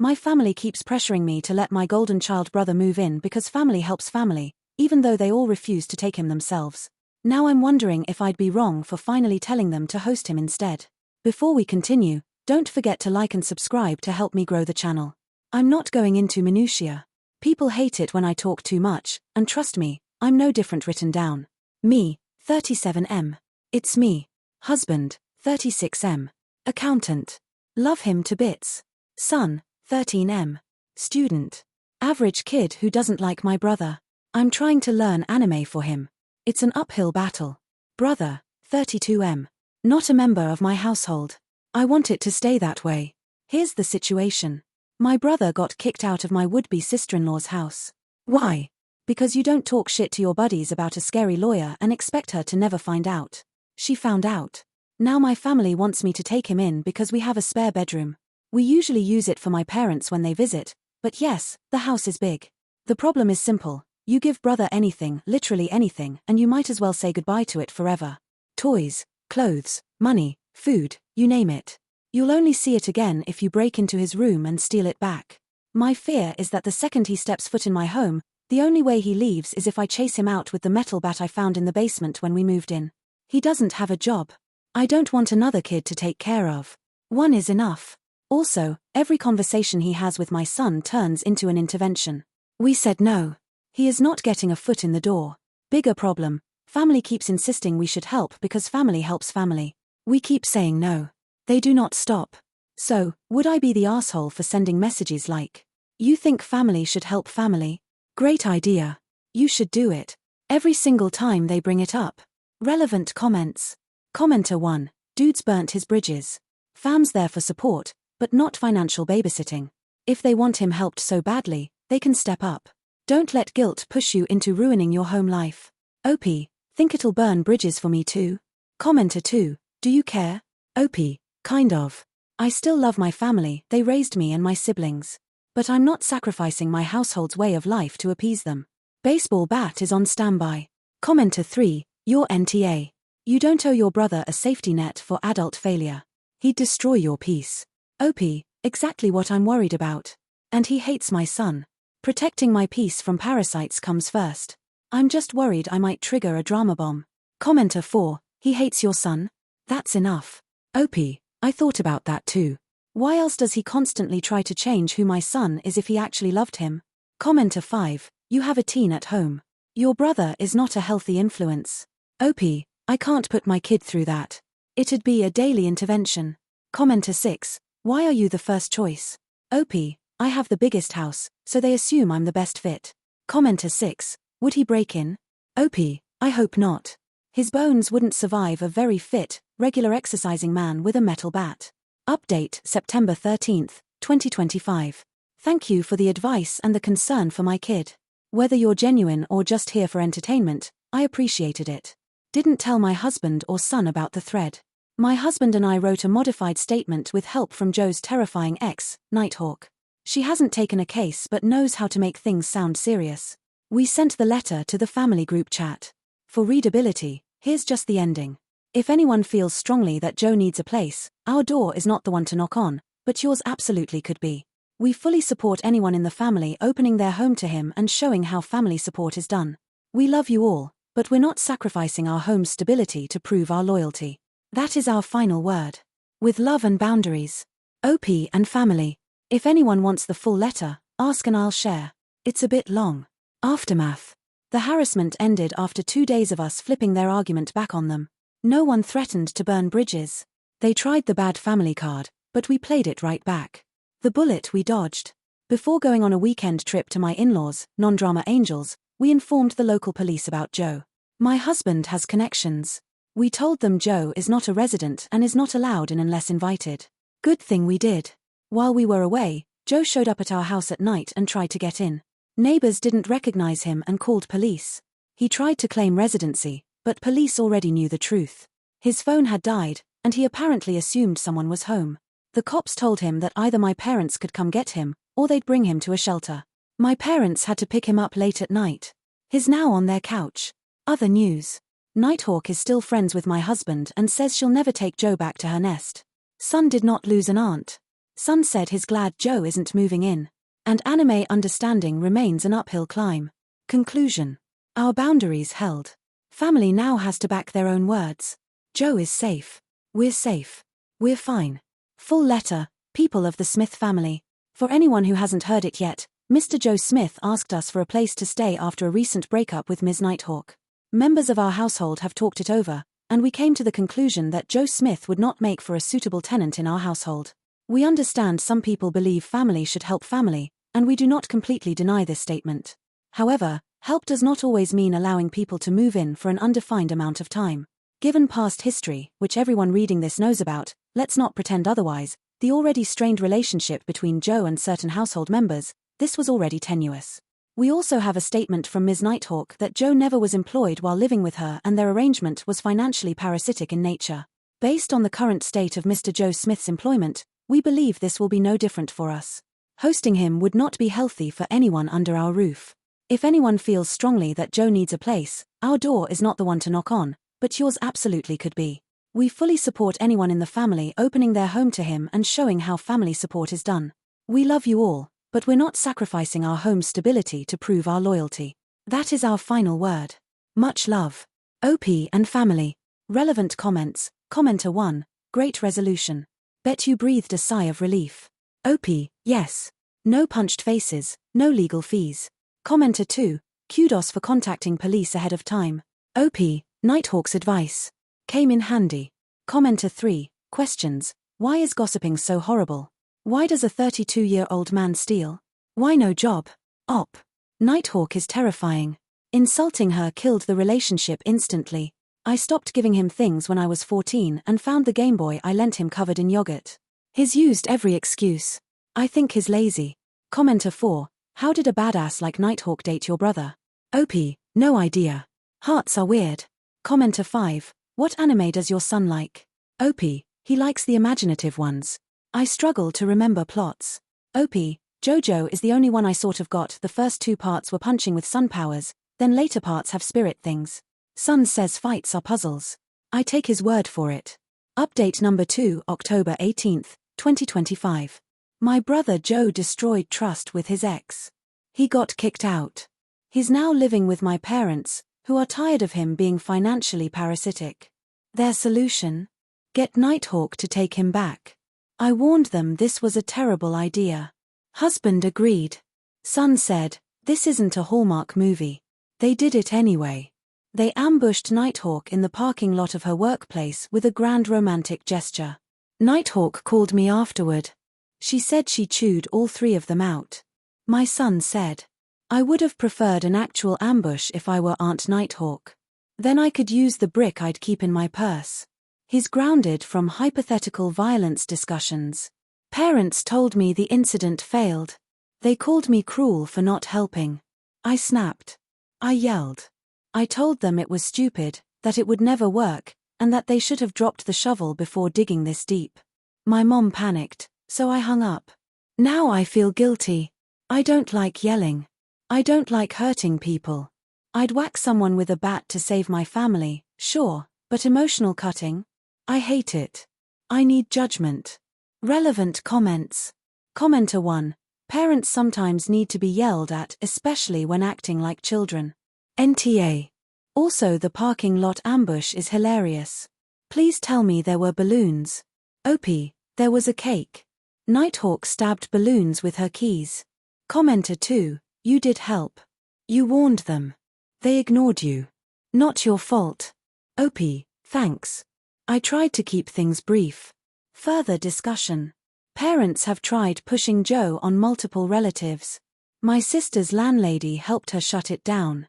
My family keeps pressuring me to let my golden child brother move in because family helps family, even though they all refuse to take him themselves. Now I'm wondering if I'd be wrong for finally telling them to host him instead. Before we continue, don't forget to like and subscribe to help me grow the channel. I'm not going into minutiae. People hate it when I talk too much, and trust me, I'm no different written down. Me, 37M. It's me. Husband, 36M. Accountant. Love him to bits. Son, 13M. Student. Average kid who doesn't like my brother. I'm trying to learn anime for him. It's an uphill battle. Brother, 32M. Not a member of my household. I want it to stay that way. Here's the situation. My brother got kicked out of my would-be sister-in-law's house. Why? Because you don't talk shit to your buddies about a scary lawyer and expect her to never find out. She found out. Now my family wants me to take him in because we have a spare bedroom. We usually use it for my parents when they visit, but yes, the house is big. The problem is simple. You give brother anything, literally anything, and you might as well say goodbye to it forever. Toys, clothes, money, food, you name it. You'll only see it again if you break into his room and steal it back. My fear is that the second he steps foot in my home, the only way he leaves is if I chase him out with the metal bat I found in the basement when we moved in. He doesn't have a job. I don't want another kid to take care of. One is enough. Also, every conversation he has with my son turns into an intervention. We said no. He is not getting a foot in the door. Bigger problem. Family keeps insisting we should help because family helps family. We keep saying no. They do not stop. So, would I be the asshole for sending messages like, "You think family should help family? Great idea. You should do it." Every single time they bring it up. Relevant comments. Commenter 1. Dude's burnt his bridges. Fam's there for support, but not financial babysitting. If they want him helped so badly, they can step up. Don't let guilt push you into ruining your home life. OP. Think it'll burn bridges for me too? Commenter 2. Do you care? OP. Kind of. I still love my family, they raised me and my siblings. But I'm not sacrificing my household's way of life to appease them. Baseball bat is on standby. Commenter 3. You're NTA. You don't owe your brother a safety net for adult failure. He'd destroy your peace. OP. Exactly what I'm worried about. And he hates my son. Protecting my peace from parasites comes first. I'm just worried I might trigger a drama bomb. Commenter 4. He hates your son? That's enough. OP. I thought about that too. Why else does he constantly try to change who my son is if he actually loved him? Commenter 5. You have a teen at home. Your brother is not a healthy influence. OP. I can't put my kid through that. It'd be a daily intervention. Commenter 6. Why are you the first choice? OP. I have the biggest house, so they assume I'm the best fit. Commenter 6. Would he break in? OP. I hope not. His bones wouldn't survive a very fit, regular exercising man with a metal bat. Update September 13th, 2025. Thank you for the advice and the concern for my kid. Whether you're genuine or just here for entertainment, I appreciated it. Didn't tell my husband or son about the thread. My husband and I wrote a modified statement with help from Joe's terrifying ex, Nighthawk. She hasn't taken a case but knows how to make things sound serious. We sent the letter to the family group chat. For readability, here's just the ending. If anyone feels strongly that Joe needs a place, our door is not the one to knock on, but yours absolutely could be. We fully support anyone in the family opening their home to him and showing how family support is done. We love you all, but we're not sacrificing our home's stability to prove our loyalty. That is our final word. With love and boundaries. OP and family. If anyone wants the full letter, ask and I'll share. It's a bit long. Aftermath. The harassment ended after 2 days of us flipping their argument back on them. No one threatened to burn bridges. They tried the bad family card, but we played it right back. The bullet we dodged. Before going on a weekend trip to my in-laws, non-drama angels, we informed the local police about Joe. My husband has connections. We told them Joe is not a resident and is not allowed in unless invited. Good thing we did. While we were away, Joe showed up at our house at night and tried to get in. Neighbors didn't recognize him and called police. He tried to claim residency, but police already knew the truth. His phone had died, and he apparently assumed someone was home. The cops told him that either my parents could come get him, or they'd bring him to a shelter. My parents had to pick him up late at night. He's now on their couch. Other news. Nighthawk is still friends with my husband and says she'll never take Joe back to her nest. Son did not lose an aunt. Son said he's glad Joe isn't moving in. And anime understanding remains an uphill climb. Conclusion. Our boundaries held. Family now has to back their own words. Joe is safe. We're safe. We're fine. Full letter, people of the Smith family. For anyone who hasn't heard it yet, Mr. Joe Smith asked us for a place to stay after a recent breakup with Ms. Nighthawk. Members of our household have talked it over, and we came to the conclusion that Joe Smith would not make for a suitable tenant in our household. We understand some people believe family should help family, and we do not completely deny this statement. However, help does not always mean allowing people to move in for an undefined amount of time. Given past history, which everyone reading this knows about, let's not pretend otherwise, the already strained relationship between Joe and certain household members, this was already tenuous. We also have a statement from Ms. Nighthawk that Joe never was employed while living with her and their arrangement was financially parasitic in nature. Based on the current state of Mr. Joe Smith's employment, we believe this will be no different for us. Hosting him would not be healthy for anyone under our roof. If anyone feels strongly that Joe needs a place, our door is not the one to knock on, but yours absolutely could be. We fully support anyone in the family opening their home to him and showing how family support is done. We love you all, but we're not sacrificing our home's stability to prove our loyalty. That is our final word. Much love. OP and family. Relevant comments. Commenter 1. Great resolution. Bet you breathed a sigh of relief. OP, yes. No punched faces, no legal fees. Commenter 2. Kudos for contacting police ahead of time. OP, Nighthawk's advice came in handy. Commenter 3. Questions. Why is gossiping so horrible? Why does a 32-year-old man steal? Why no job? Op. Nighthawk is terrifying. Insulting her killed the relationship instantly. I stopped giving him things when I was 14 and found the Game Boy I lent him covered in yogurt. He's used every excuse. I think he's lazy. Commenter 4. How did a badass like Nighthawk date your brother? OP. No idea. Hearts are weird. Commenter 5. What anime does your son like? OP. He likes the imaginative ones. I struggle to remember plots. OP. JoJo is the only one I sort of got. The first 2 parts were punching with sun powers, then later parts have spirit things. Son says fights are puzzles. I take his word for it. Update number 2, October 18, 2025. My brother Joe destroyed trust with his ex. He got kicked out. He's now living with my parents, who are tired of him being financially parasitic. Their solution? Get Nighthawk to take him back. I warned them this was a terrible idea. Husband agreed. Son said, this isn't a Hallmark movie. They did it anyway. They ambushed Nighthawk in the parking lot of her workplace with a grand romantic gesture. Nighthawk called me afterward. She said she chewed all 3 of them out. My son said, I would have preferred an actual ambush if I were Aunt Nighthawk. Then I could use the brick I'd keep in my purse. He's grounded from hypothetical violence discussions. Parents told me the incident failed. They called me cruel for not helping. I snapped. I yelled. I told them it was stupid, that it would never work, and that they should have dropped the shovel before digging this deep. My mom panicked, so I hung up. Now I feel guilty. I don't like yelling. I don't like hurting people. I'd whack someone with a bat to save my family, sure, but emotional cutting? I hate it. I need judgment. Relevant comments. Commenter 1. Parents sometimes need to be yelled at, especially when acting like children. NTA. Also, the parking lot ambush is hilarious. Please tell me there were balloons. OP. There was a cake. Nighthawk stabbed balloons with her keys. Commenter 2. You did help. You warned them. They ignored you. Not your fault. OP. Thanks. I tried to keep things brief. Further discussion. Parents have tried pushing Joe on multiple relatives. My sister's landlady helped her shut it down.